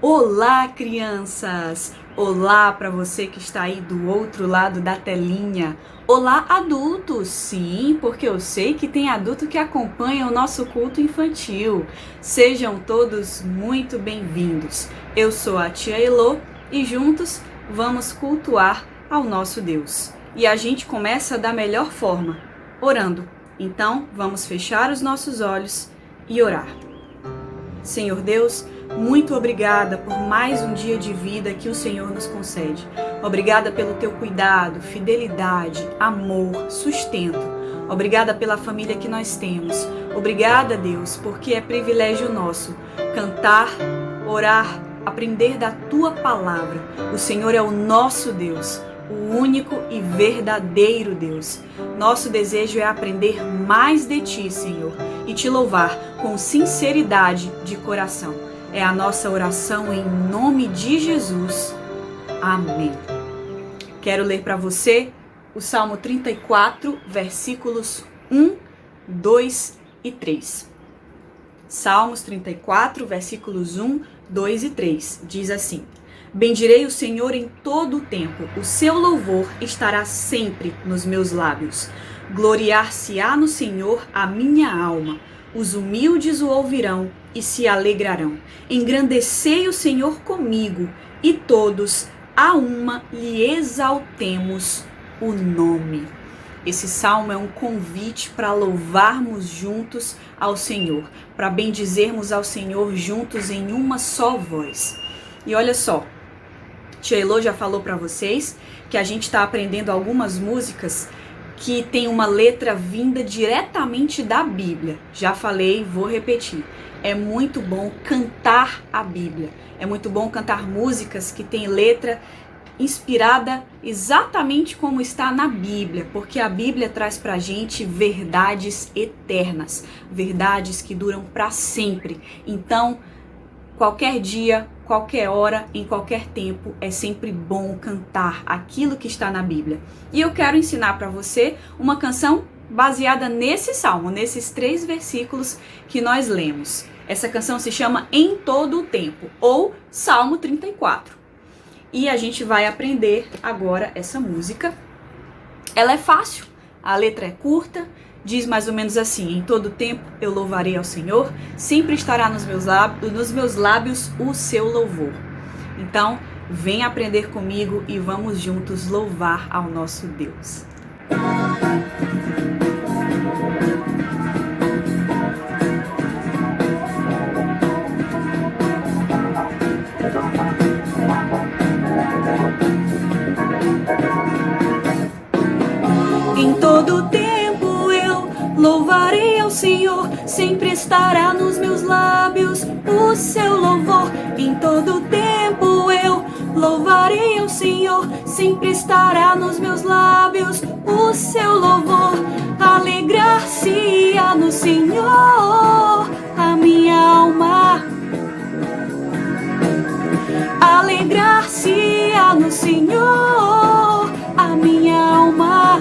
Olá, crianças! Olá para você que está aí do outro lado da telinha. Olá, adultos! Sim, porque eu sei que tem adulto que acompanha o nosso culto infantil. Sejam todos muito bem-vindos. Eu sou a tia Elô e juntos vamos cultuar ao nosso Deus. E a gente começa da melhor forma, orando. Então, vamos fechar os nossos olhos e orar. Senhor Deus, muito obrigada por mais um dia de vida que o Senhor nos concede. Obrigada pelo teu cuidado, fidelidade, amor, sustento. Obrigada pela família que nós temos. Obrigada, Deus, porque é privilégio nosso cantar, orar, aprender da tua palavra. O Senhor é o nosso Deus, o único e verdadeiro Deus. Nosso desejo é aprender mais de ti, Senhor, e te louvar com sinceridade de coração. É a nossa oração em nome de Jesus. Amém. Quero ler para você o Salmo 34, versículos 1, 2 e 3. Salmos 34, versículos 1, 2 e 3. Diz assim: Bendirei o Senhor em todo o tempo, o seu louvor estará sempre nos meus lábios. Gloriar-se-á no Senhor a minha alma. Os humildes o ouvirão e se alegrarão. Engrandecei o Senhor comigo, e todos a uma lhe exaltemos o nome. Esse salmo é um convite para louvarmos juntos ao Senhor, para bendizermos ao Senhor juntos em uma só voz. E olha só, Tia Elô já falou para vocês que a gente está aprendendo algumas músicas que tem uma letra vinda diretamente da Bíblia. Já falei, vou repetir. É muito bom cantar a Bíblia. É muito bom cantar músicas que têm letra inspirada exatamente como está na Bíblia, porque a Bíblia traz pra gente verdades eternas, verdades que duram para sempre. Então, qualquer dia, qualquer hora, em qualquer tempo, é sempre bom cantar aquilo que está na Bíblia. E eu quero ensinar para você uma canção baseada nesse salmo, nesses 3 versículos que nós lemos. Essa canção se chama Em Todo o Tempo, ou Salmo 34. E a gente vai aprender agora essa música. Ela é fácil, a letra é curta, diz mais ou menos assim: em todo tempo eu louvarei ao Senhor, sempre estará nos meus lábios o seu louvor. Então, vem aprender comigo e vamos juntos louvar ao nosso Deus. Em todo tempo eu louvarei ao Senhor, sempre estará nos meus lábios o seu louvor. Em todo tempo eu louvarei ao Senhor, sempre estará nos meus lábios o seu louvor. Alegrar-se-á no Senhor a minha alma. Alegrar-se-á no Senhor a minha alma.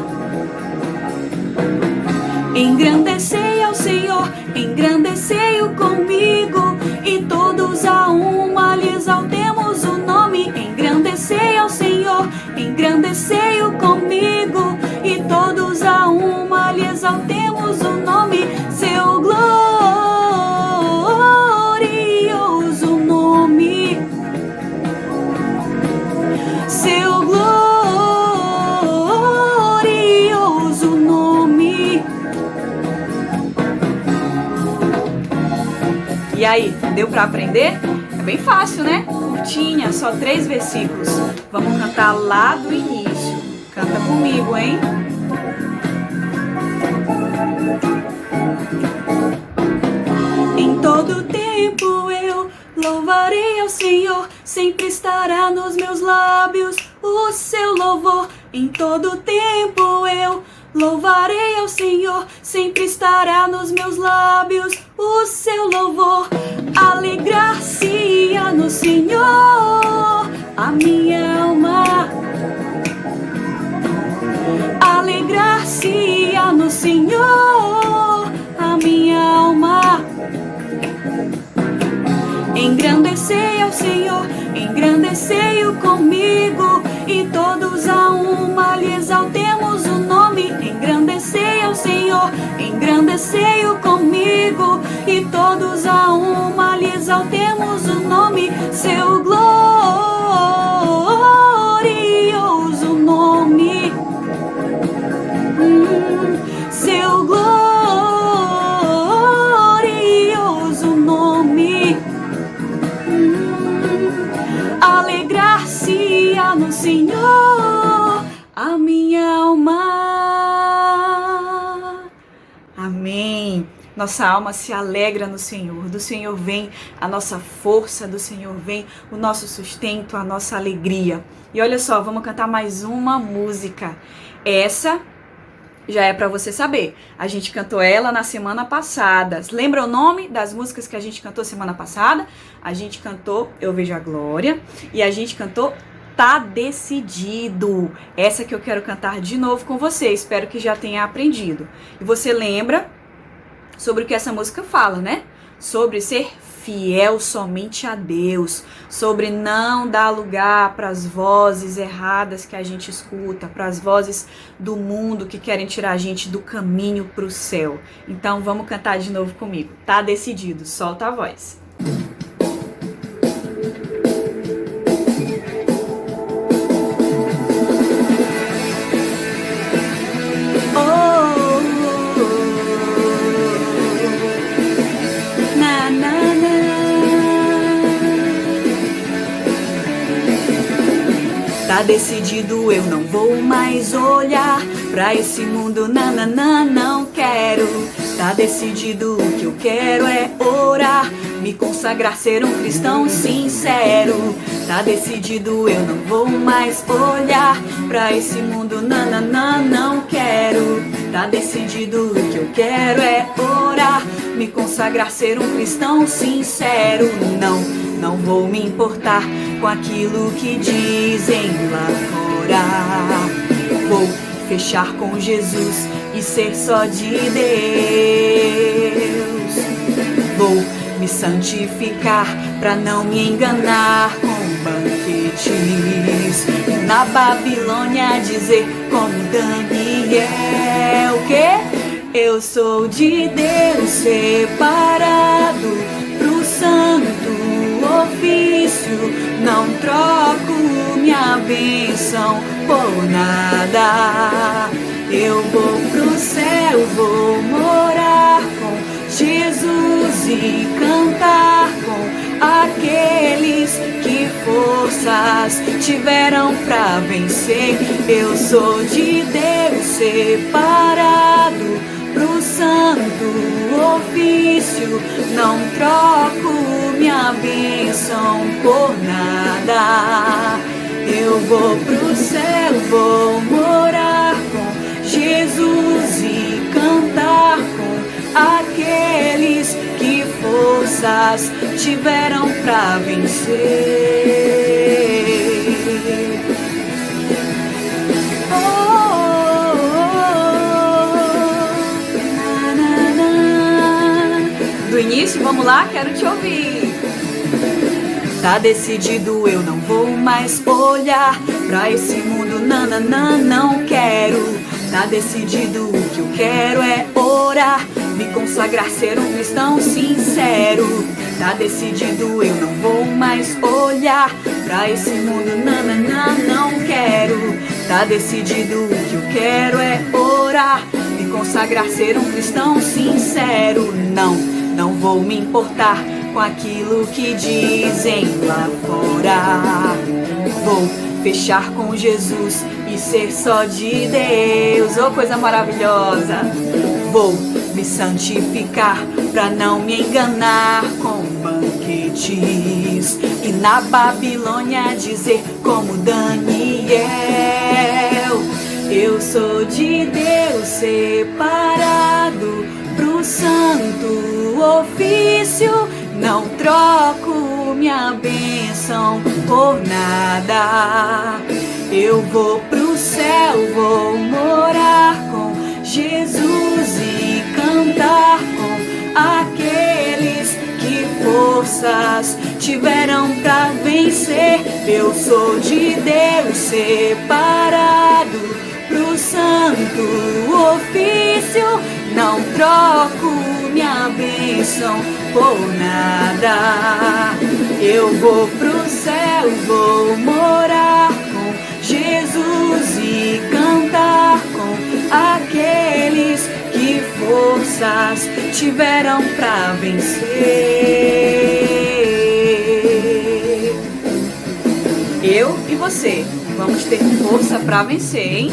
Engrandecei ao Senhor, engrandecei-o comigo, e todos a uma lhe exaltemos o nome. Engrandecei ao Senhor, engrandecei-o comigo, e todos a uma lhe exaltemos o nome. Seu glorioso nome, seu glorioso nome. E aí, deu para aprender? É bem fácil, né? Curtinha, só 3 versículos. Vamos cantar lá do início. Canta comigo, hein? Em todo tempo eu louvarei ao Senhor, sempre estará nos meus lábios o seu louvor. Em todo tempo eu louvarei ao Senhor, sempre estará nos meus lábios o seu louvor. Alegrar-se-á no Senhor a minha alma. Alegrar-se-á no Senhor a minha alma. Engrandecei ao Senhor, engrandecei-o comigo, e todos a uma lhe exaltemos o nome. Engrandecei ao Senhor, engrandecei-o comigo, e todos a uma lhe exaltemos o nome. Seu glorioso nome, seu glorioso nome. Alegrar-se-á no Senhor a minha alma. Amém. Nossa alma se alegra no Senhor. Do Senhor vem a nossa força, do Senhor vem o nosso sustento, a nossa alegria. E olha só, vamos cantar mais uma música. Essa já é para você saber. A gente cantou ela na semana passada. Lembra o nome das músicas que a gente cantou semana passada? A gente cantou Eu Vejo a Glória e a gente cantou Tá Decidido. Essa que eu quero cantar de novo com você. Espero que já tenha aprendido. E você lembra sobre o que essa música fala, né? Sobre ser fiel somente a Deus, sobre não dar lugar para as vozes erradas que a gente escuta, para as vozes do mundo que querem tirar a gente do caminho para o céu. Então vamos cantar de novo comigo. Tá decidido, solta a voz. Tá decidido, eu não vou mais olhar pra esse mundo, nananã, não quero. Tá decidido, o que eu quero é orar, me consagrar, ser um cristão sincero. Tá decidido, eu não vou mais olhar pra esse mundo, nananã, não quero. Tá decidido, o que eu quero é orar, me consagrar, ser um cristão sincero. Não vou me importar com aquilo que dizem lá fora. Vou fechar com Jesus e ser só de Deus. Vou me santificar pra não me enganar com banquetes. E na Babilônia dizer como Daniel que eu sou de Deus, separado pro santo ofício, não troco minha bênção por nada. Eu vou pro céu, vou morar com Jesus e cantar com aqueles que forças tiveram pra vencer. Eu sou de Deus, separado pro santo ofício, não troco minha bênção por nada. Eu vou pro céu, vou morar com Jesus e cantar com aqueles que forças tiveram pra vencer. Do início, vamos lá, quero te ouvir. Tá decidido, eu não vou mais olhar pra esse mundo, nananã, não quero. Tá decidido, o que eu quero é orar, me consagrar, ser um cristão sincero. Tá decidido, eu não vou mais olhar pra esse mundo, nananã, não quero. Tá decidido, o que eu quero é orar, me consagrar, ser um cristão sincero. Não vou me importar com aquilo que dizem lá fora. Vou fechar com Jesus e ser só de Deus. Oh, coisa maravilhosa! Vou me santificar pra não me enganar com banquetes. E na Babilônia dizer como Daniel: eu sou de Deus, separado pro santo ofício, não troco minha bênção por nada. Eu vou pro céu, vou morar com Jesus e cantar com aqueles que forçam forças tiveram pra vencer. Eu sou de Deus separado pro santo ofício. Não troco minha bênção por nada. Eu vou pro céu, vou morar com Jesus e cantar com aqueles que forças tiveram pra vencer. Eu e você vamos ter força pra vencer, hein?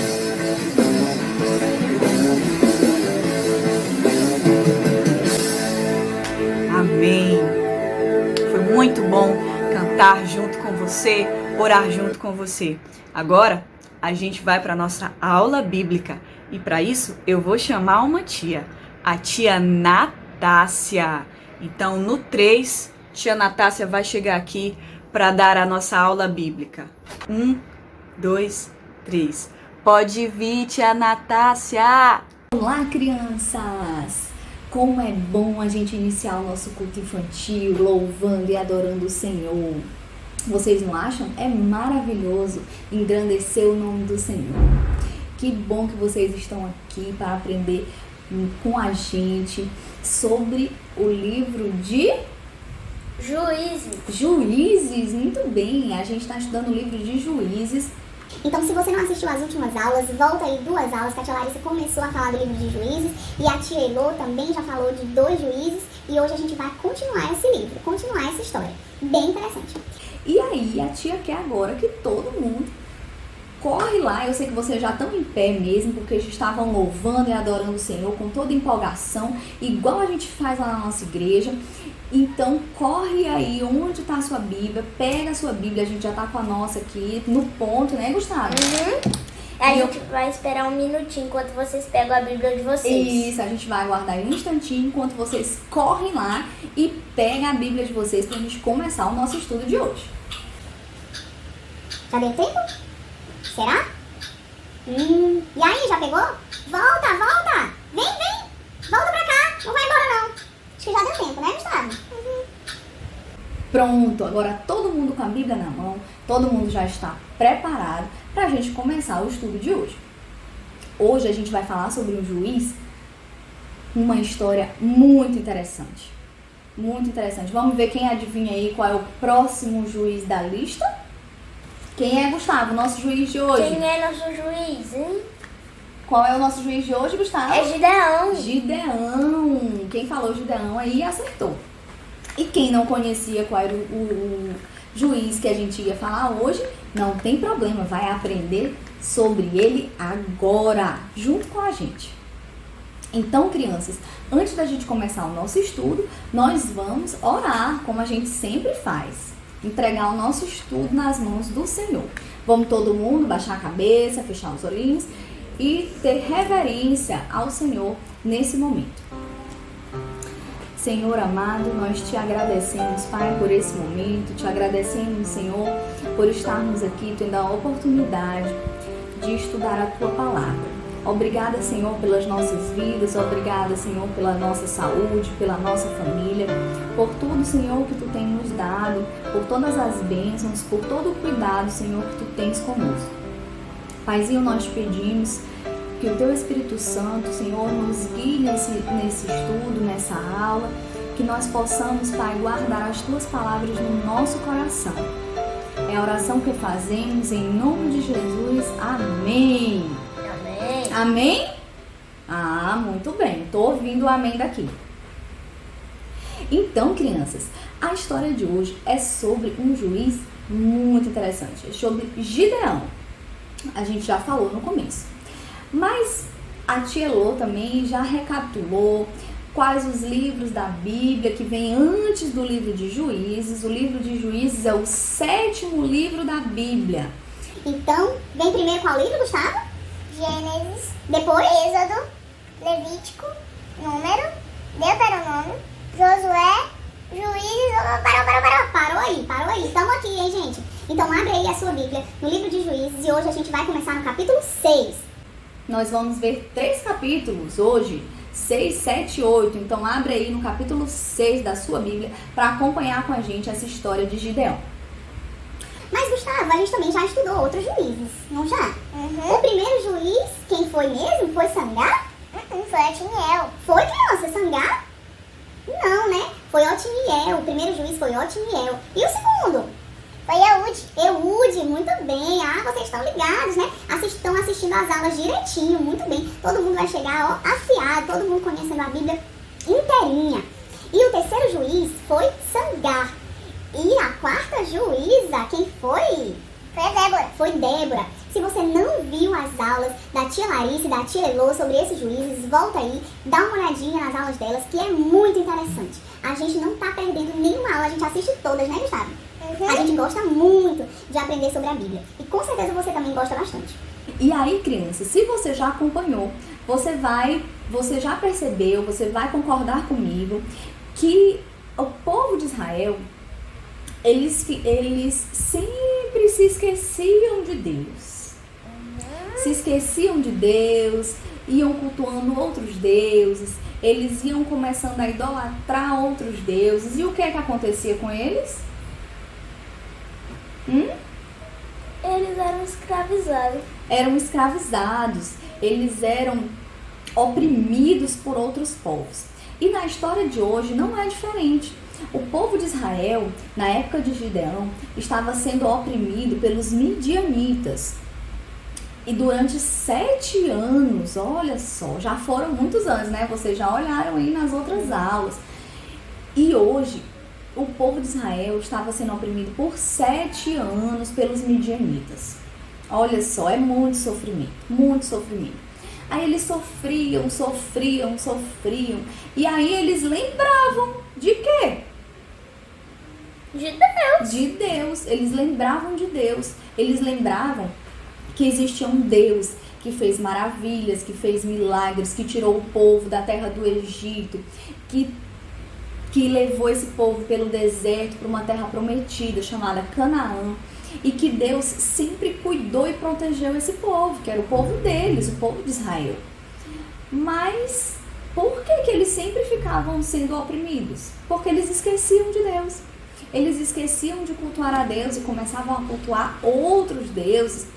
Amém. Foi muito bom cantar junto com você, orar junto com você. Agora a gente vai para nossa aula bíblica e para isso eu vou chamar uma tia, a tia Natácia. Então no 3, tia Natácia vai chegar aqui para dar a nossa aula bíblica. 1, 2, 3. Pode vir, tia Natácia. Olá, crianças! Como é bom a gente iniciar o nosso culto infantil louvando e adorando o Senhor. Vocês não acham? É maravilhoso engrandecer o nome do Senhor. Que bom que vocês estão aqui para aprender com a gente sobre o livro de Juízes. Juízes. Muito bem, a gente está estudando o livro de Juízes. Então, se você não assistiu às últimas aulas, volta aí 2 aulas que a tia Larissa começou a falar do livro de Juízes e a tia Elô também já falou de 2 juízes e hoje a gente vai continuar esse livro, continuar essa história. Bem interessante. E aí, a tia quer agora que todo mundo corre lá. Eu sei que vocês já estão em pé mesmo, porque eles estavam louvando e adorando o Senhor com toda empolgação, igual a gente faz lá na nossa igreja. Então, corre aí onde está a sua Bíblia, pega a sua Bíblia, a gente já está com a nossa aqui no ponto, né, Gustavo? A gente vai esperar um minutinho enquanto vocês pegam a Bíblia de vocês. Isso, a gente vai aguardar um instantinho enquanto vocês correm lá e pegam a Bíblia de vocês para a gente começar o nosso estudo de hoje. Já deu tempo? Será? E aí, já pegou? Volta! Vem! Volta pra cá! Não vai embora não. Acho que já deu tempo, né, Gustavo? Pronto, agora todo mundo com a Bíblia na mão, todo mundo já está preparado para a gente começar o estudo de hoje. Hoje a gente vai falar sobre um juiz, uma história muito interessante. Muito interessante. Vamos ver quem adivinha aí qual é o próximo juiz da lista? Quem é, Gustavo, nosso juiz de hoje? Quem é nosso juiz, hein? Qual é o nosso juiz de hoje, Gustavo? É Gideão. Gideão. Quem falou Gideão aí acertou. E quem não conhecia qual era o juiz que a gente ia falar hoje, não tem problema, vai aprender sobre ele agora, junto com a gente. Então, crianças, antes da gente começar o nosso estudo, nós vamos orar, como a gente sempre faz. Entregar o nosso estudo nas mãos do Senhor. Vamos todo mundo baixar a cabeça, fechar os olhinhos e ter reverência ao Senhor nesse momento. Senhor amado, nós te agradecemos, Pai, por esse momento, te agradecemos, Senhor, por estarmos aqui, tendo a oportunidade de estudar a Tua Palavra. Obrigada, Senhor, pelas nossas vidas, obrigada, Senhor, pela nossa saúde, pela nossa família, por tudo, Senhor, que Tu tem nos dado, por todas as bênçãos, por todo o cuidado, Senhor, que Tu tens conosco. Paizinho, nós te pedimos que o Teu Espírito Santo, Senhor, nos guie nesse estudo, nessa aula, que nós possamos, Pai, guardar as Tuas palavras no nosso coração. É a oração que fazemos em nome de Jesus. Amém. Amém. Amém? Ah, muito bem. Estou ouvindo o amém daqui. Então, crianças, a história de hoje é sobre um juiz muito interessante. É sobre Gideão. A gente já falou no começo. Mas a tia Elô também já recapitulou quais os livros da Bíblia que vem antes do livro de Juízes. O livro de Juízes é o 7º livro da Bíblia. Então, vem primeiro qual livro, Gustavo? Gênesis. Depois? Êxodo, Levítico, Número, Deuteronômio, Josué, Juízes. Parou aí. Estamos aqui, hein, gente? Então, abre aí a sua Bíblia no livro de Juízes e hoje a gente vai começar no capítulo 6. Nós vamos ver 3 capítulos hoje 6, 7 e 8. Então abre aí no capítulo 6 da sua Bíblia para acompanhar com a gente essa história de Gideão. Mas, Gustavo, a gente também já estudou outros juízes, não já? O primeiro juiz, quem foi mesmo? Foi Sangar? Foi Otiniel. Foi, criança, Sangar? Não, né? Foi Otiniel. O primeiro juiz foi Otiniel. E o segundo? Foi Eude. Eude, muito bem. Ah, vocês estão ligados, né? Estão assistindo as aulas direitinho, muito bem. Todo mundo vai chegar, ó, afiado, todo mundo conhecendo a Bíblia inteirinha. E o terceiro juiz foi Sangar. E a quarta juíza, quem foi? Foi a Débora. Foi Débora. Se você não viu as aulas da tia Larissa e da tia Elô sobre esses juízes, volta aí, dá uma olhadinha nas aulas delas, que é muito interessante. A gente não tá perdendo nenhuma aula, a gente assiste todas, né, Gustavo? A gente gosta muito de aprender sobre a Bíblia. E com certeza você também gosta bastante. E aí, criança, se você já acompanhou, você já percebeu, você vai concordar comigo que o povo de Israel, eles sempre se esqueciam de Deus. Se esqueciam de Deus, iam cultuando outros deuses, eles iam começando a idolatrar outros deuses. E o que é que acontecia com eles? Eles eram escravizados. Eram escravizados, eles eram oprimidos por outros povos. E na história de hoje não é diferente. O povo de Israel, na época de Gideão, estava sendo oprimido pelos midianitas. E durante 7 anos, olha só, já foram muitos anos, né? Vocês já olharam aí nas outras aulas. E hoje, o povo de Israel estava sendo oprimido por 7 anos pelos midianitas. Olha só, é muito sofrimento, muito sofrimento. Aí eles sofriam. E aí eles lembravam de quê? De Deus. De Deus. Eles lembravam de Deus. Eles lembravam que existia um Deus que fez maravilhas, que fez milagres, que tirou o povo da terra do Egito, que levou esse povo pelo deserto para uma terra prometida chamada Canaã, e que Deus sempre cuidou e protegeu esse povo, que era o povo deles, o povo de Israel. Mas por que eles sempre ficavam sendo oprimidos? Porque eles esqueciam de Deus. Eles esqueciam de cultuar a Deus e começavam a cultuar outros deuses.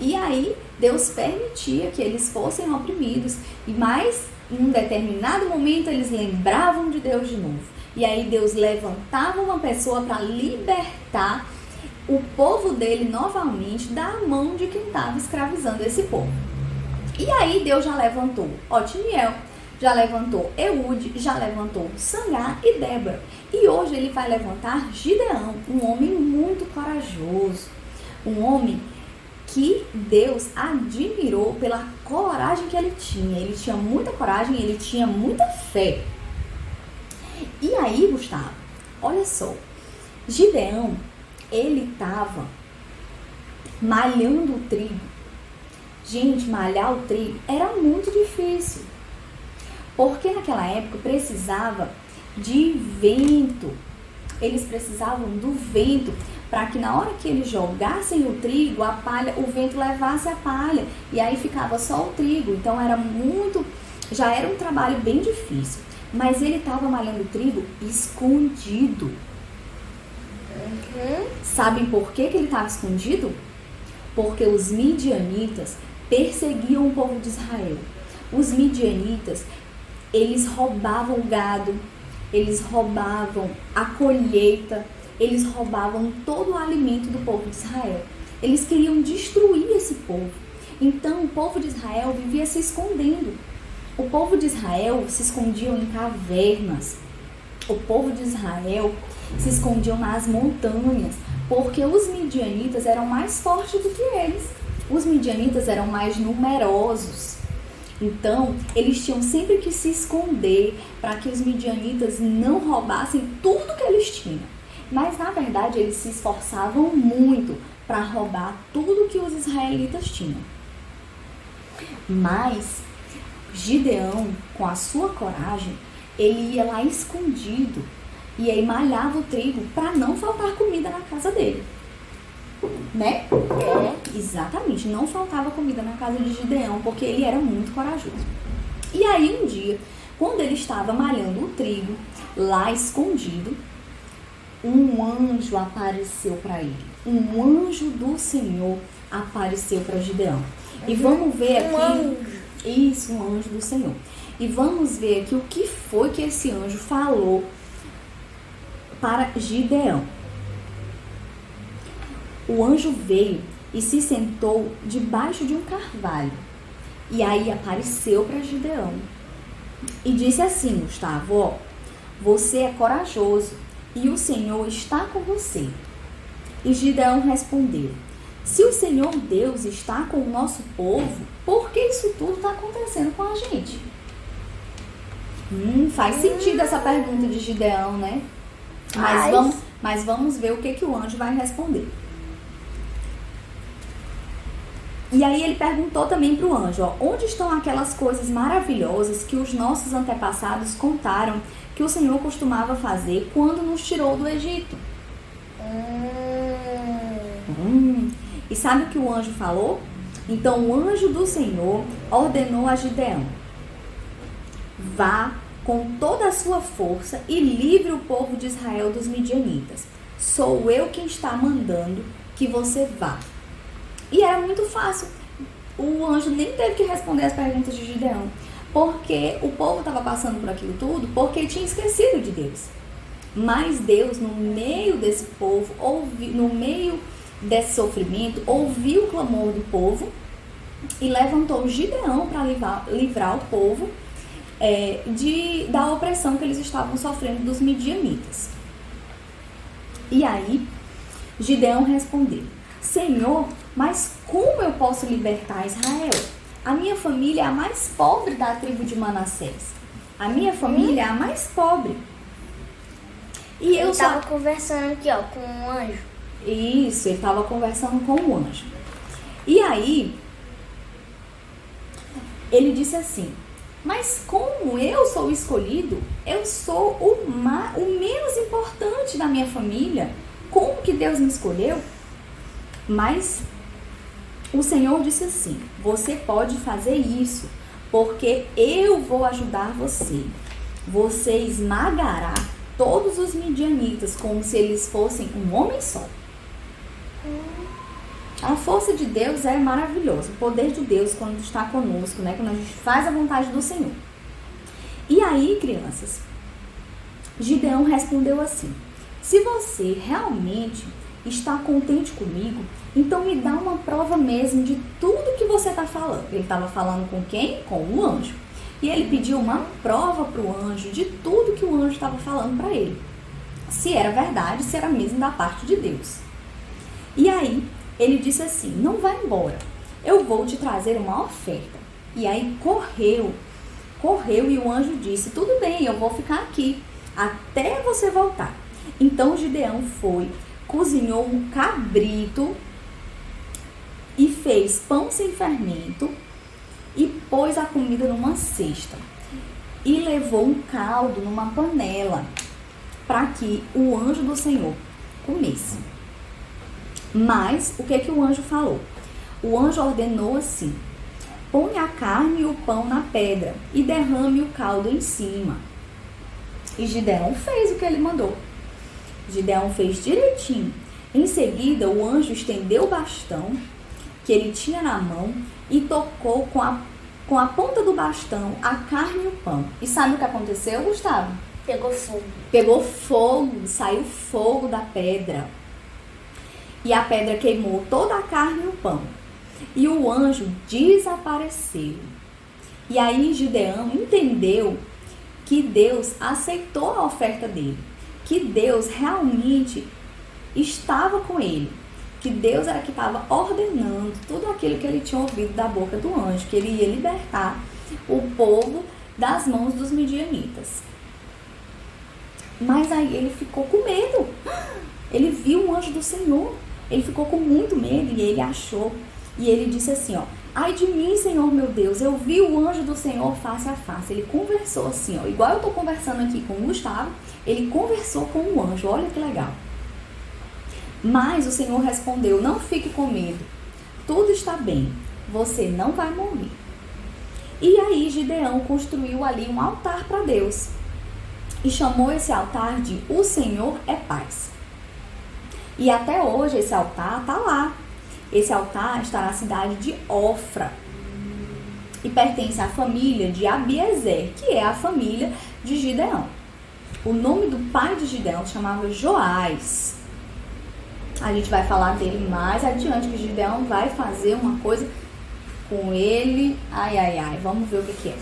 E aí Deus permitia que eles fossem oprimidos, mas em um determinado momento eles lembravam de Deus de novo. E aí Deus levantava uma pessoa para libertar o povo dele novamente da mão de quem estava escravizando esse povo. E aí Deus já levantou Otiniel, já levantou Eude, já levantou Sangar e Débora. E hoje ele vai levantar Gideão, um homem muito corajoso, um homem que Deus admirou pela coragem que ele tinha. Ele tinha muita coragem, ele tinha muita fé. E aí, Gustavo, olha só, Gideão, ele estava malhando o trigo. Gente, malhar o trigo era muito difícil, porque naquela época precisava de vento. Eles precisavam do vento para que na hora que eles jogassem o trigo, a palha, o vento levasse a palha e aí ficava só o trigo. Então já era um trabalho bem difícil. Mas ele estava malhando o trigo escondido. Sabem por que ele estava escondido? Porque os midianitas perseguiam o povo de Israel. Os midianitas, eles roubavam o gado, eles roubavam a colheita, eles roubavam todo o alimento do povo de Israel. Eles queriam destruir esse povo. Então o povo de Israel vivia se escondendo. O povo de Israel se escondiam em cavernas. O povo de Israel se escondiam nas montanhas, porque os midianitas eram mais fortes do que eles. Os midianitas eram mais numerosos. Então, eles tinham sempre que se esconder para que os midianitas não roubassem tudo que eles tinham. Mas, na verdade, eles se esforçavam muito para roubar tudo que os israelitas tinham. Mas Gideão, com a sua coragem, ele ia lá escondido e aí malhava o trigo para não faltar comida na casa dele. Né? Exatamente, não faltava comida na casa de Gideão, porque ele era muito corajoso. E aí um dia, quando ele estava malhando o trigo, lá escondido, um anjo apareceu para ele. Um anjo do Senhor apareceu para Gideão. E vamos ver aqui... Isso, um anjo do Senhor. E vamos ver aqui o que foi que esse anjo falou para Gideão. O anjo veio e se sentou debaixo de um carvalho. E aí apareceu para Gideão. E disse assim, Gustavo, ó, você é corajoso e o Senhor está com você. E Gideão respondeu, se o Senhor Deus está com o nosso povo, por que isso tudo está acontecendo com a gente? Faz sentido essa pergunta de Gideão, né? Mas vamos ver o que o anjo vai responder. E aí ele perguntou também para o anjo, ó, onde estão aquelas coisas maravilhosas que os nossos antepassados contaram que o Senhor costumava fazer quando nos tirou do Egito? E sabe o que o anjo falou? Então o anjo do Senhor ordenou a Gideão, vá com toda a sua força e livre o povo de Israel dos midianitas. Sou eu quem está mandando que você vá. E era muito fácil. O anjo nem teve que responder as perguntas de Gideão, porque o povo estava passando por aquilo tudo porque tinha esquecido de Deus. Mas Deus, no meio desse povo, no meio desse sofrimento, ouviu o clamor do povo e levantou Gideão para livrar o povo da opressão que eles estavam sofrendo dos midianitas. E aí, Gideão respondeu, Senhor, mas como eu posso libertar Israel? A minha família é a mais pobre da tribo de Manassés. A minha família é a mais pobre. E eu estava conversando aqui, ó, com um anjo. Isso, ele estava conversando com o anjo. E aí, ele disse assim, mas como eu sou escolhido, eu sou o menos importante da minha família. Como que Deus me escolheu? Mas o Senhor disse assim, você pode fazer isso, porque eu vou ajudar você. Você esmagará todos os midianitas como se eles fossem um homem só. A força de Deus é maravilhosa. O poder de Deus quando está conosco, né? Quando a gente faz a vontade do Senhor. E aí, crianças, Gideão respondeu assim, se você realmente está contente comigo, então me dá uma prova mesmo de tudo que você está falando. Ele estava falando com quem? Com o anjo. E ele pediu uma prova para o anjo de tudo que o anjo estava falando para ele. Se era verdade, se era mesmo da parte de Deus. E aí, ele disse assim, não vai embora, eu vou te trazer uma oferta. E aí correu e o anjo disse, tudo bem, eu vou ficar aqui até você voltar. Então Gideão foi, cozinhou um cabrito e fez pão sem fermento e pôs a comida numa cesta e levou um caldo numa panela para que o anjo do Senhor comesse. Mas o que o anjo falou? O anjo ordenou assim, põe a carne e o pão na pedra e derrame o caldo em cima. E Gideão fez o que ele mandou. Gideão fez direitinho. Em seguida, o anjo estendeu o bastão que ele tinha na mão e tocou com a ponta do bastão a carne e o pão. E sabe o que aconteceu, Gustavo? Pegou fogo. Pegou fogo, saiu fogo da pedra. E a pedra queimou toda a carne e o pão. E o anjo desapareceu. E aí Gideão entendeu que Deus aceitou a oferta dele. Que Deus realmente estava com ele. Que Deus era que estava ordenando tudo aquilo que ele tinha ouvido da boca do anjo. Que ele ia libertar o povo das mãos dos midianitas. Mas aí ele ficou com medo. Ele viu o anjo do Senhor. Ele ficou com muito medo e ele achou. E ele disse assim, ó, ai de mim, Senhor meu Deus, eu vi o anjo do Senhor face a face. Ele conversou assim, ó, igual eu tô conversando aqui com o Gustavo, ele conversou com o anjo, olha que legal. Mas o Senhor respondeu, não fique com medo, tudo está bem, você não vai morrer. E aí Gideão construiu ali um altar para Deus e chamou esse altar de O Senhor é Paz. E até hoje esse altar está lá. Esse altar está na cidade de Ofra e pertence à família de Abiezer, que é a família de Gideão. O nome do pai de Gideão se chamava Joás. A gente vai falar dele mais adiante, que Gideão vai fazer uma coisa com ele. Ai, vamos ver o que é.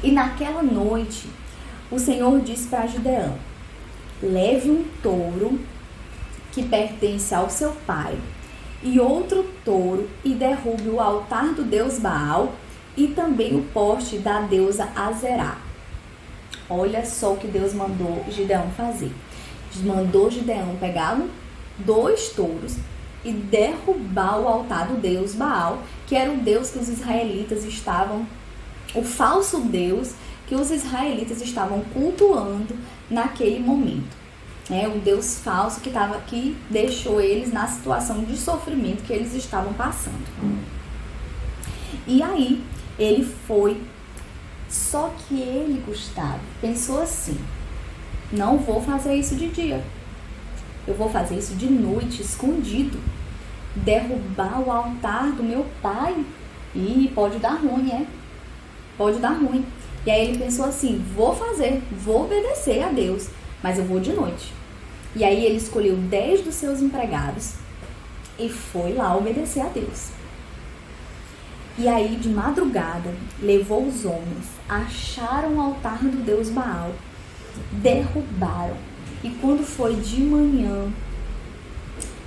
E naquela noite, o Senhor disse para Gideão: leve um touro que pertence ao seu pai e outro touro e derrube o altar do deus Baal e também o poste da deusa Azerá. Olha só o que Deus mandou Gideão fazer. Mandou Gideão pegar 2 touros e derrubar o altar do deus Baal, que era o deus que os israelitas estavam, o falso deus que os israelitas estavam cultuando naquele momento. O deus falso que deixou eles na situação de sofrimento que eles estavam passando. E aí ele foi, só que ele, Gustavo, pensou assim: não vou fazer isso de dia, eu vou fazer isso de noite, escondido, derrubar o altar do meu pai, e pode dar ruim, pode dar ruim. E aí ele pensou assim: vou obedecer a Deus, mas eu vou de noite. E aí ele escolheu 10 dos seus empregados e foi lá obedecer a Deus. E aí de madrugada levou os homens, acharam o altar do deus Baal, derrubaram. E quando foi de manhã,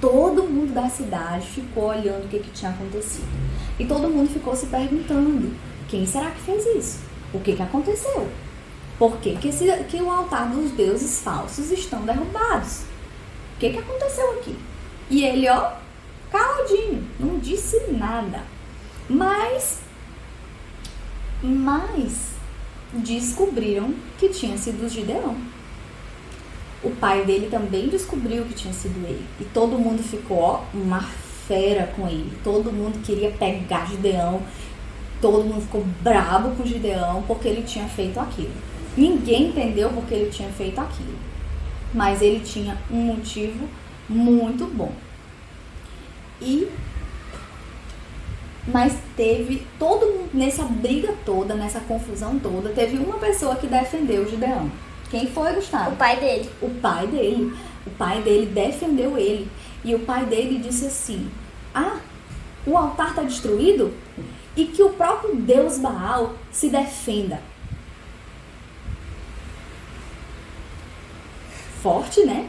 todo mundo da cidade ficou olhando o que tinha acontecido. E todo mundo ficou se perguntando: quem será que fez isso? O que aconteceu? Por que o altar dos deuses falsos estão derrubados? O que aconteceu aqui? E ele, caladinho, não disse nada. Mas descobriram que tinha sido Gideão. O pai dele também descobriu que tinha sido ele. E todo mundo ficou, uma fera com ele. Todo mundo queria pegar Gideão. Todo mundo ficou bravo com Gideão porque ele tinha feito aquilo. Ninguém entendeu porque ele tinha feito aquilo. Mas ele tinha um motivo muito bom. Mas teve todo mundo, nessa briga toda, nessa confusão toda, teve uma pessoa que defendeu Gideão. Quem foi, Gustavo? O pai dele. O pai dele. O pai dele defendeu ele. E o pai dele disse assim: o altar está destruído? E que o próprio deus Baal se defenda. Forte, né?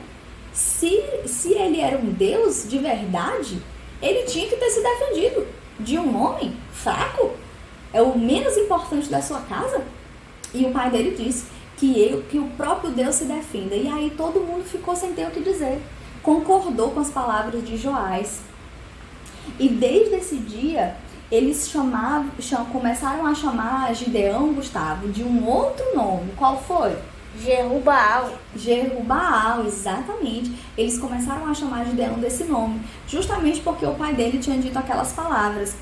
Se ele era um deus de verdade, ele tinha que ter se defendido de um homem fraco. É o menos importante da sua casa. E o pai dele disse que o próprio Deus se defenda. E aí todo mundo ficou sem ter o que dizer. Concordou com as palavras de Joás. E desde esse dia, eles começaram a chamar Gideão, Gustavo, de um outro nome. Qual foi? Jerubbaal. Jerubbaal, exatamente. Eles começaram a chamar Gideão desse nome, justamente porque o pai dele tinha dito aquelas palavras: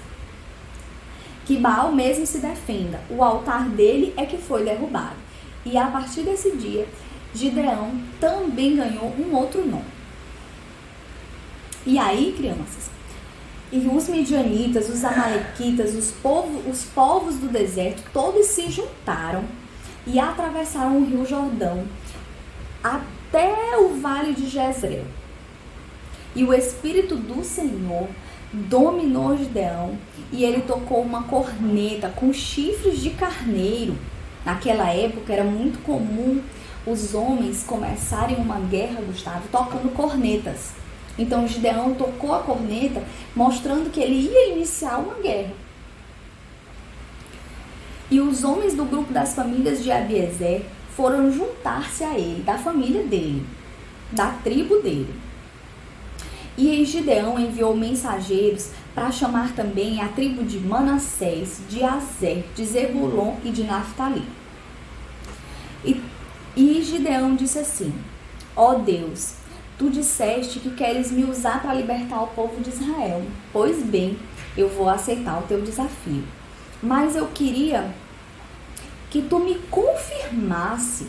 que Baal mesmo se defenda, o altar dele é que foi derrubado. E a partir desse dia, Gideão também ganhou um outro nome. E aí, crianças, e os midianitas, os amalequitas, os povos do deserto, todos se juntaram e atravessaram o rio Jordão até o vale de Jezreel. E o Espírito do Senhor dominou Gideão e ele tocou uma corneta com chifres de carneiro. Naquela época era muito comum os homens começarem uma guerra, Gustavo, tocando cornetas. Então Gideão tocou a corneta, mostrando que ele ia iniciar uma guerra. E os homens do grupo das famílias de Abiezer foram juntar-se a ele, da família dele, da tribo dele. E Gideão enviou mensageiros para chamar também a tribo de Manassés, de Azer, de Zebulon e de Naftali. E Gideão disse assim: ó Deus, tu disseste que queres me usar para libertar o povo de Israel. Pois bem, eu vou aceitar o teu desafio. mas eu queria que tu me confirmasse.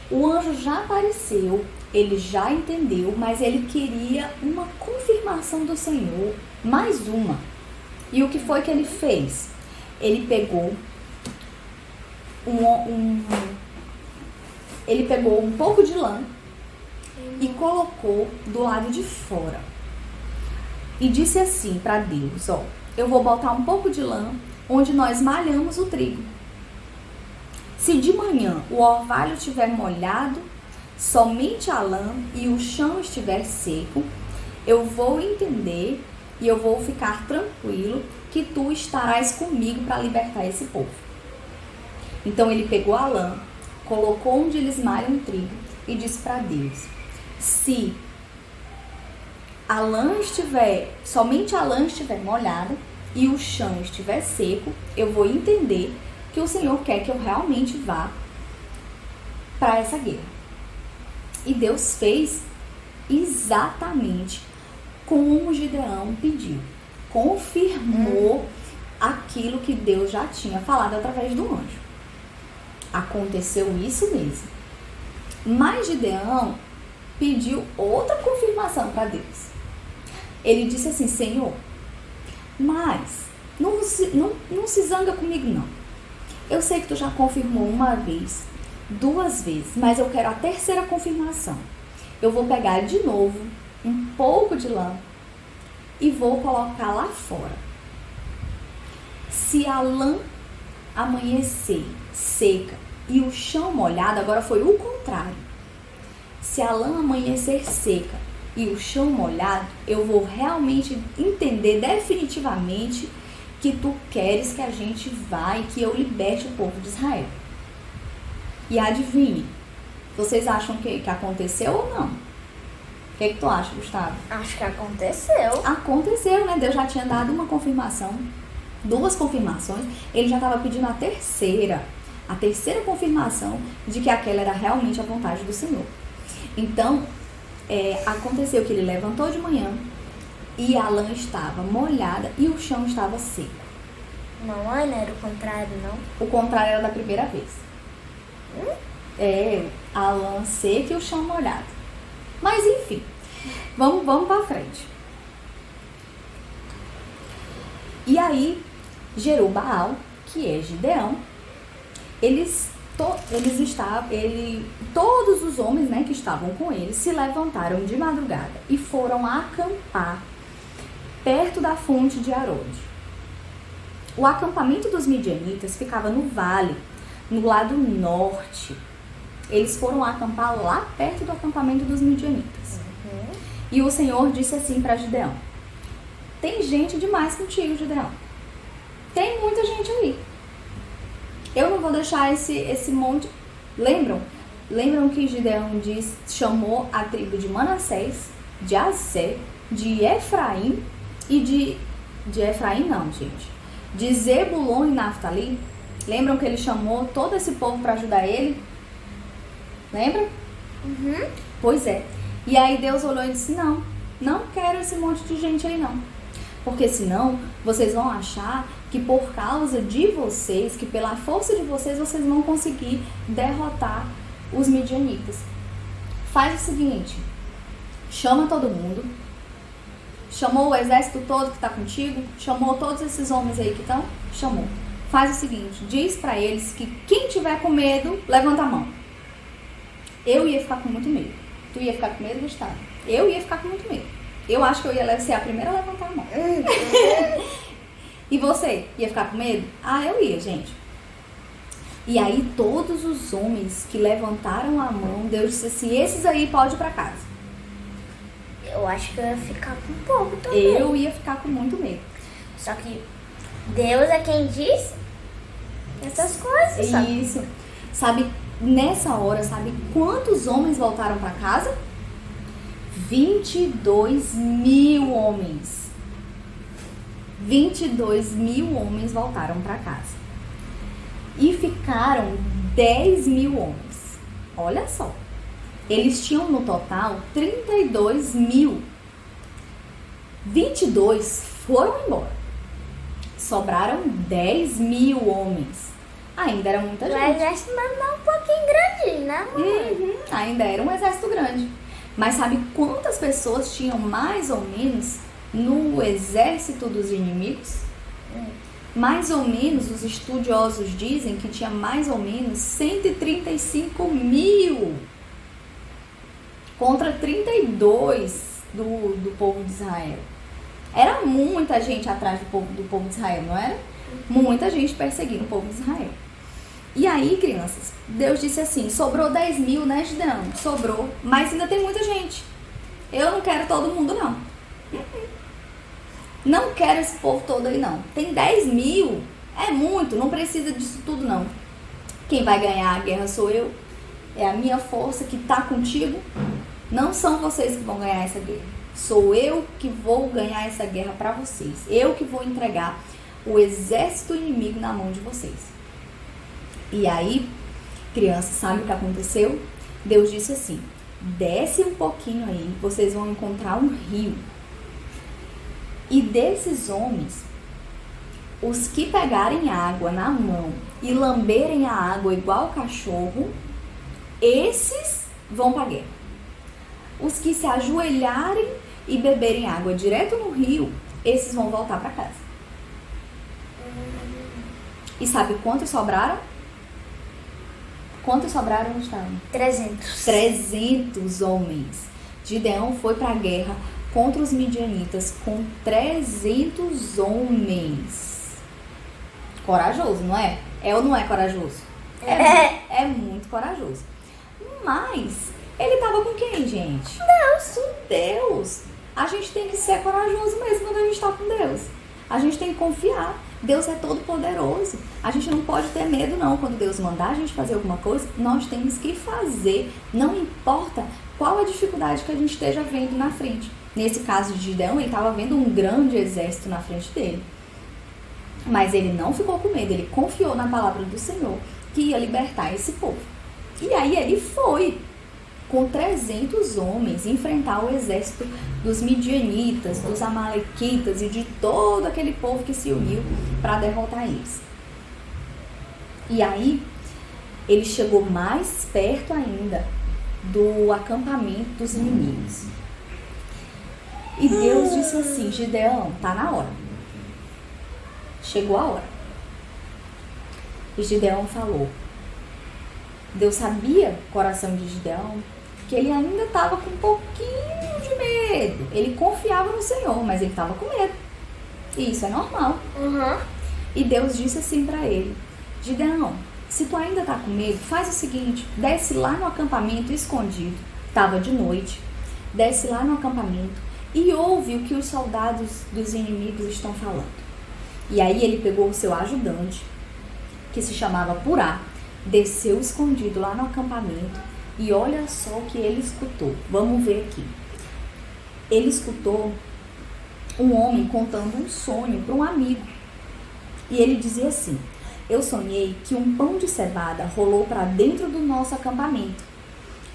O anjo já apareceu, ele já entendeu, mas ele queria uma confirmação do Senhor, mais uma. E o que foi que ele fez? Ele pegou um pouco de lã e colocou do lado de fora. E disse assim para Deus, ó, eu vou botar um pouco de lã onde nós malhamos o trigo. Se de manhã o orvalho estiver molhado, somente a lã e o chão estiver seco, eu vou entender e eu vou ficar tranquilo que tu estarás comigo para libertar esse povo. Então ele pegou a lã, colocou onde eles malham o trigo e disse para Deus, se somente a lã estiver molhada e o chão estiver seco, eu vou entender que o Senhor quer que eu realmente vá para essa guerra. E Deus fez exatamente como Gideão pediu. Confirmou aquilo que Deus já tinha falado através do anjo. Aconteceu isso mesmo. Mas Gideão pediu outra confirmação para Deus. Ele disse assim, Senhor, mas não se zanga comigo não. Eu sei que tu já confirmou uma vez, 2 vezes, mas eu quero a terceira confirmação. Eu vou pegar de novo um pouco de lã e vou colocar lá fora. Se a lã amanhecer seca e o chão molhado, agora foi o contrário. Se a lã amanhecer seca e o chão molhado, eu vou realmente entender definitivamente que tu queres que a gente vá e que eu liberte o povo de Israel. E adivinhe, vocês acham que aconteceu ou não? O que tu acha, Gustavo? Acho que aconteceu. Aconteceu, né? Deus já tinha dado uma confirmação, 2 confirmações, ele já estava pedindo a terceira confirmação de que aquela era realmente a vontade do Senhor. Então, aconteceu que ele levantou de manhã, e a lã estava molhada e o chão estava seco. Não, não era o contrário, não? O contrário era da primeira vez. A lã seca e o chão molhado. Mas enfim, vamos para frente. E aí, Jerubaal, que é Gideão, todos os homens, né, que estavam com ele se levantaram de madrugada e foram acampar perto da fonte de Arode. O acampamento dos midianitas ficava no vale, no lado norte. Eles foram acampar lá perto do acampamento dos midianitas. E o Senhor disse assim para Gideão, tem gente demais contigo, Gideão. Tem muita gente aí. Eu não vou deixar esse monte... Lembram que Gideão chamou a tribo de Manassés, de Assé, de Efraim e de Efraim não, gente. De Zebulon e Naftali. Lembram que ele chamou todo esse povo para ajudar ele? Lembra? Pois é. E aí Deus olhou e disse, não quero esse monte de gente aí não. Porque senão vocês vão achar que por causa de vocês, que pela força de vocês vão conseguir derrotar os midianitas. Faz o seguinte, chama todo mundo, chamou o exército todo que está contigo, chamou todos esses homens aí que estão, chamou. Faz o seguinte, diz para eles que quem tiver com medo, levanta a mão. Eu ia ficar com muito medo. Tu ia ficar com medo, Gustavo? Eu ia ficar com muito medo. Eu acho que eu ia ser a primeira a levantar a mão. E você? Ia ficar com medo? Ah, eu ia, gente. E aí todos os homens que levantaram a mão, Deus disse assim, esses aí pode ir pra casa. Eu acho que eu ia ficar com um pouco também. Eu ia ficar com muito medo. Só que Deus é quem diz essas coisas, sabe? Isso. Sabe, nessa hora, sabe quantos homens voltaram pra casa? 22.000 homens. 22.000 homens voltaram para casa. E ficaram 10.000 homens. Olha só. Eles tinham no total 32.000. 22 foram embora. sobraram 10.000 homens. Ainda era muita O gente. exército não um pouquinho grandinho, né, mãe? Ainda era um exército grande. Mas sabe quantas pessoas tinham mais ou menos no exército dos inimigos? Mais ou menos, os estudiosos dizem que tinha mais ou menos 135.000 contra 32 do povo de Israel. Era muita gente atrás do povo de Israel, não era? Muita gente perseguindo o povo de Israel. E aí, crianças, Deus disse assim, sobrou 10.000, né, Gideão? Sobrou, mas ainda tem muita gente. Eu não quero todo mundo, não. Não quero esse povo todo aí, não. Tem 10.000, é muito, não precisa disso tudo, não. Quem vai ganhar a guerra sou eu. É a minha força que tá contigo. Não são vocês que vão ganhar essa guerra. Sou eu que vou ganhar essa guerra para vocês. Eu que vou entregar o exército inimigo na mão de vocês. E aí, crianças, sabe o que aconteceu? Deus disse assim, desce um pouquinho aí, vocês vão encontrar um rio. E desses homens, os que pegarem água na mão e lamberem a água igual cachorro, esses vão para a guerra. Os que se ajoelharem e beberem água direto no rio, esses vão voltar para casa. E sabe quantos sobraram? Quantos sobraram, Gustavo? 300. 300 homens. Gideão foi para a guerra contra os midianitas com 300 homens. Corajoso, não é? É ou não é corajoso? É muito corajoso. Mas ele estava com quem, gente? Deus. Com Deus. A gente tem que ser corajoso mesmo quando a gente está com Deus. A gente tem que confiar. Deus é todo poderoso. A gente não pode ter medo, não. Quando Deus mandar a gente fazer alguma coisa, nós temos que fazer. Não importa qual a dificuldade que a gente esteja vendo na frente. Nesse caso de Gideão, ele estava vendo um grande exército na frente dele. Mas ele não ficou com medo. Ele confiou na palavra do Senhor que ia libertar esse povo. E aí ele foi com 300 homens enfrentar o exército dos midianitas, dos amalequitas e de todo aquele povo que se uniu para derrotar eles. E aí ele chegou mais perto ainda do acampamento dos inimigos. E Deus disse assim, Gideão, tá na hora. Chegou a hora. E Gideão falou. Deus sabia o coração de Gideão, que ele ainda estava com um pouquinho de medo. Ele confiava no Senhor, mas ele estava com medo. E isso é normal. E Deus disse assim para ele, Gideão, se tu ainda tá com medo, faz o seguinte, desce lá no acampamento escondido, estava de noite, desce lá no acampamento e ouve o que os soldados dos inimigos estão falando. E aí ele pegou o seu ajudante, que se chamava Purá, desceu escondido lá no acampamento e olha só o que ele escutou. Vamos ver aqui. Ele escutou um homem contando um sonho para um amigo. E ele dizia assim, eu sonhei que um pão de cevada rolou para dentro do nosso acampamento.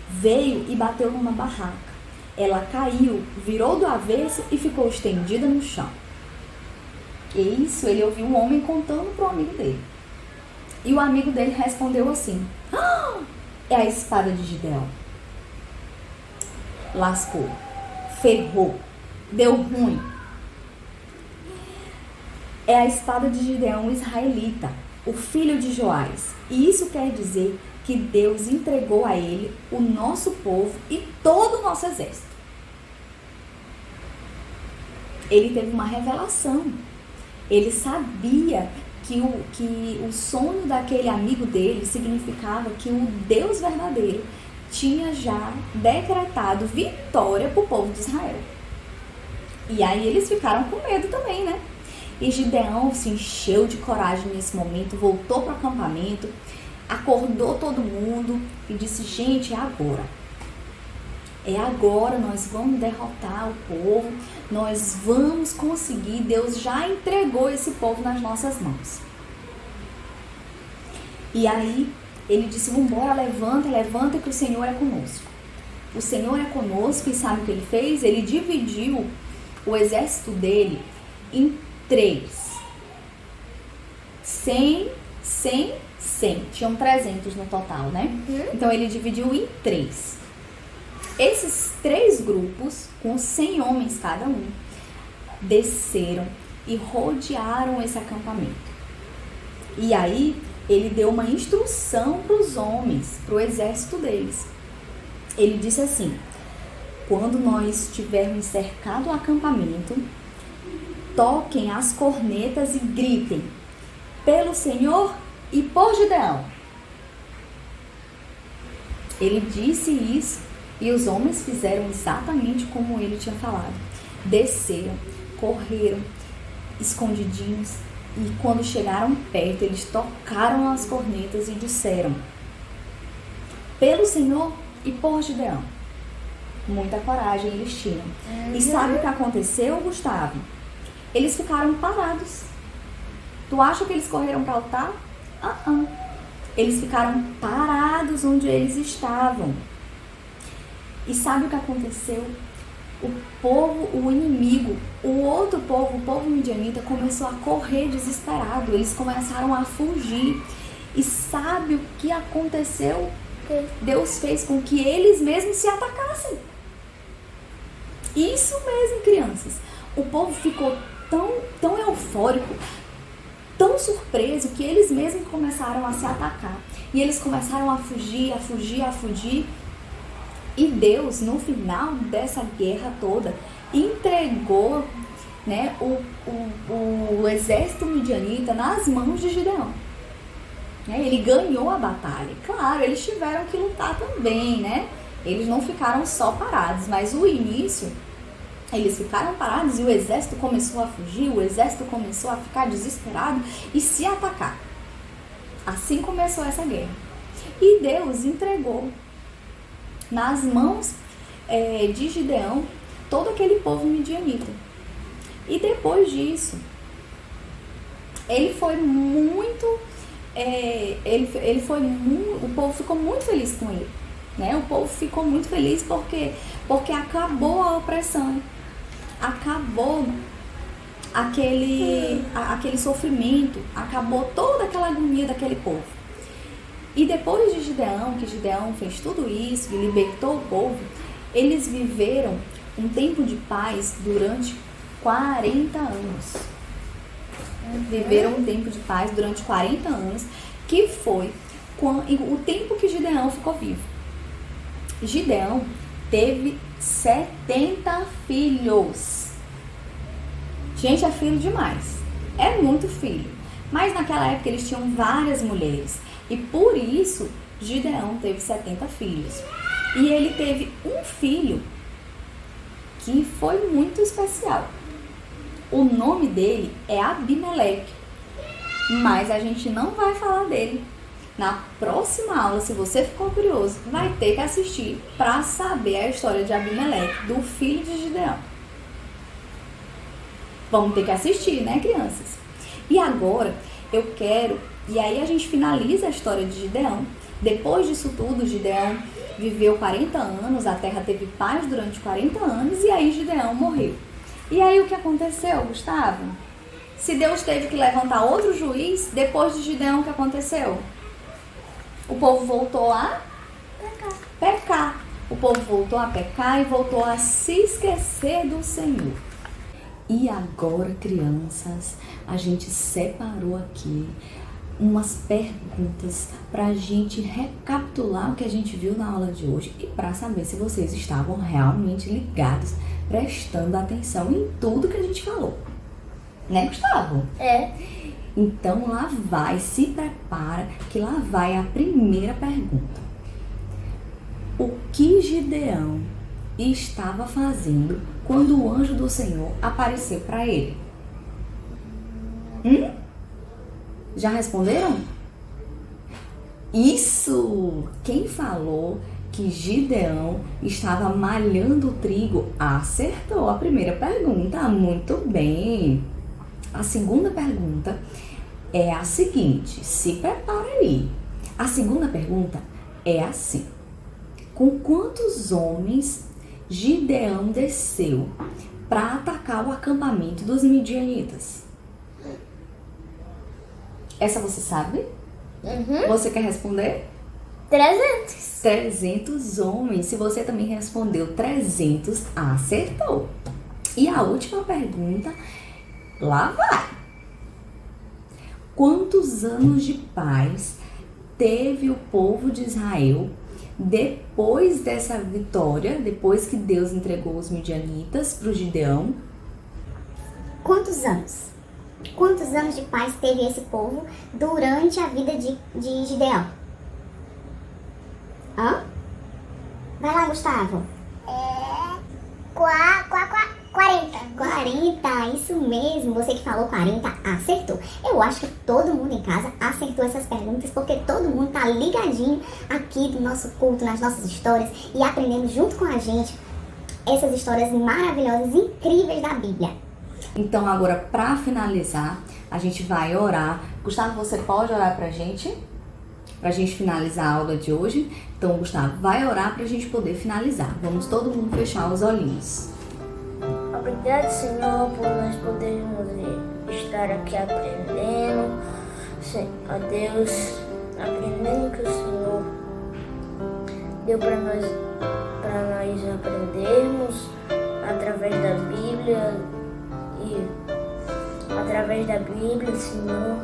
Veio e bateu numa barraca. Ela caiu, virou do avesso e ficou estendida no chão. E isso ele ouviu um homem contando para o amigo dele. E o amigo dele respondeu assim, é a espada de Gideão. Lascou, ferrou, deu ruim. É a espada de Gideão israelita, o filho de Joás. E isso quer dizer que Deus entregou a ele o nosso povo e todo o nosso exército. Ele teve uma revelação. Ele sabia que o sonho daquele amigo dele significava que o Deus verdadeiro tinha já decretado vitória para o povo de Israel. E aí eles ficaram com medo também, né? E Gideão se encheu de coragem nesse momento, voltou para o acampamento, acordou todo mundo e disse, gente, é agora. É agora, nós vamos derrotar o povo, nós vamos conseguir, Deus já entregou esse povo nas nossas mãos. E aí ele disse, vambora, levanta que o Senhor é conosco. O Senhor é conosco e sabe o que ele fez? Ele dividiu o exército dele em 3. 100. Tinham 300 no total, né? Então ele dividiu em 3. Esses 3 grupos, com 100 homens cada um, desceram e rodearam esse acampamento. E aí ele deu uma instrução para os homens, para o exército deles. Ele disse assim: quando nós tivermos cercado o acampamento, toquem as cornetas e gritem pelo Senhor e por Gideão. Ele disse isso e os homens fizeram exatamente como ele tinha falado. Desceram, correram, escondidinhos, e quando chegaram perto, eles tocaram as cornetas e disseram: pelo Senhor e por Gideão. Muita coragem eles tinham. E sabe o que aconteceu, Gustavo? Eles ficaram parados. Tu acha que eles correram para o altar? Eles ficaram parados onde eles estavam. E sabe o que aconteceu? O povo, o inimigo, o outro povo, o povo midianita, começou a correr desesperado. Eles começaram a fugir. E sabe o que aconteceu? Deus fez com que eles mesmos se atacassem. Isso mesmo, crianças. O povo ficou tão eufórico, tão surpreso, que eles mesmos começaram a se atacar. E eles começaram a fugir. E Deus, no final dessa guerra toda, entregou, né, o exército midianita nas mãos de Gideão. Ele ganhou a batalha. Claro, eles tiveram que lutar também, né? Eles não ficaram só parados, mas o início, eles ficaram parados e o exército começou a fugir, o exército começou a ficar desesperado e se atacar. Assim começou essa guerra. E Deus entregou nas mãos de Gideão todo aquele povo midianita. E depois disso, ele foi muito... o povo ficou muito feliz com ele, né? O povo ficou muito feliz porque acabou a opressão, acabou aquele sofrimento, acabou toda aquela agonia daquele povo. E depois de Gideão, que Gideão fez tudo isso e libertou o povo, eles viveram um tempo de paz durante 40 anos. Viveram um tempo de paz durante 40 anos, que foi o tempo que Gideão ficou vivo. Gideão teve 70 filhos. Gente, é filho demais. É muito filho. Mas naquela época eles tinham várias mulheres. E por isso, Gideão teve 70 filhos. E ele teve um filho que foi muito especial. O nome dele é Abimeleque, mas a gente não vai falar dele. Na próxima aula, se você ficou curioso, vai ter que assistir para saber a história de Abimeleque, do filho de Gideão. Vamos ter que assistir, né, crianças? E agora, eu quero... E aí a gente finaliza a história de Gideão. Depois disso tudo, Gideão viveu 40 anos, a terra teve paz durante 40 anos, e aí Gideão morreu. E aí o que aconteceu, Gustavo? Se Deus teve que levantar outro juiz, depois de Gideão, o que aconteceu? O povo voltou a pecar. O povo voltou a pecar e voltou a se esquecer do Senhor. E agora, crianças, a gente separou aqui umas perguntas para a gente recapitular o que a gente viu na aula de hoje e para saber se vocês estavam realmente ligados, prestando atenção em tudo que a gente falou. Né, Gustavo? É. Então lá vai, se prepara, que lá vai a primeira pergunta. O que Gideão estava fazendo quando o anjo do Senhor apareceu para ele? Já responderam? Isso! Quem falou que Gideão estava malhando o trigo acertou a primeira pergunta. Muito bem! A segunda pergunta é a seguinte, se prepara aí. A segunda pergunta é assim: com quantos homens Gideão desceu para atacar o acampamento dos midianitas? Essa você sabe? Uhum. Você quer responder? 300. 300 homens. Se você também respondeu 300, acertou. E a última pergunta, lá vai. Quantos anos de paz teve o povo de Israel depois dessa vitória, depois que Deus entregou os midianitas para o Gideão? Quantos anos? Quantos anos de paz teve esse povo durante a vida de Gideão? Hã? Vai lá, Gustavo. 40. 40, isso mesmo. Você que falou 40, acertou. Eu acho que todo mundo em casa acertou essas perguntas, porque todo mundo tá ligadinho aqui do nosso culto, nas nossas histórias e aprendendo junto com a gente essas histórias maravilhosas, incríveis da Bíblia. Então agora, para finalizar, a gente vai orar. Gustavo, você pode orar pra gente? Pra gente finalizar a aula de hoje. Então, Gustavo, vai orar pra gente poder finalizar. Vamos todo mundo fechar os olhinhos. Obrigado, Senhor, por nós podermos estar aqui aprendendo, ó Deus, aprendendo que o Senhor deu para nós aprendermos através da Bíblia e através da Bíblia, Senhor.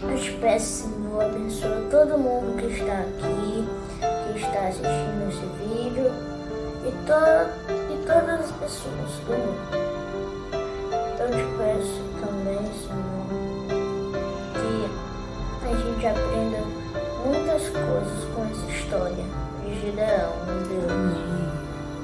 Eu te peço, Senhor, abençoa todo mundo que está aqui, que está assistindo esse vídeo. E todas as pessoas do mundo. Eu te peço também, Senhor, que a gente aprenda muitas coisas com essa história de Gideão, meu Deus.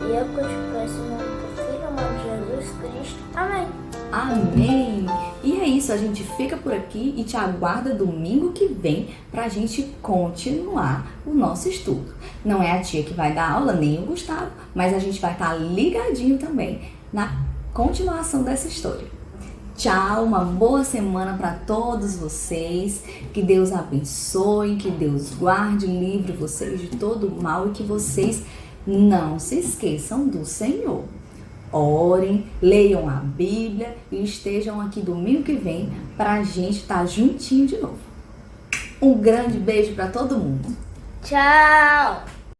E é o que eu te peço em nome do Filho amado Jesus Cristo. Amém. Amém! E é isso, a gente fica por aqui e te aguarda domingo que vem pra gente continuar o nosso estudo. Não é a tia que vai dar aula, nem o Gustavo, mas a gente vai estar ligadinho também na continuação dessa história. Tchau, uma boa semana para todos vocês, que Deus abençoe, que Deus guarde, livre vocês de todo o mal e que vocês não se esqueçam do Senhor. Orem, leiam a Bíblia e estejam aqui domingo que vem para a gente estar juntinho de novo. Um grande beijo para todo mundo. Tchau!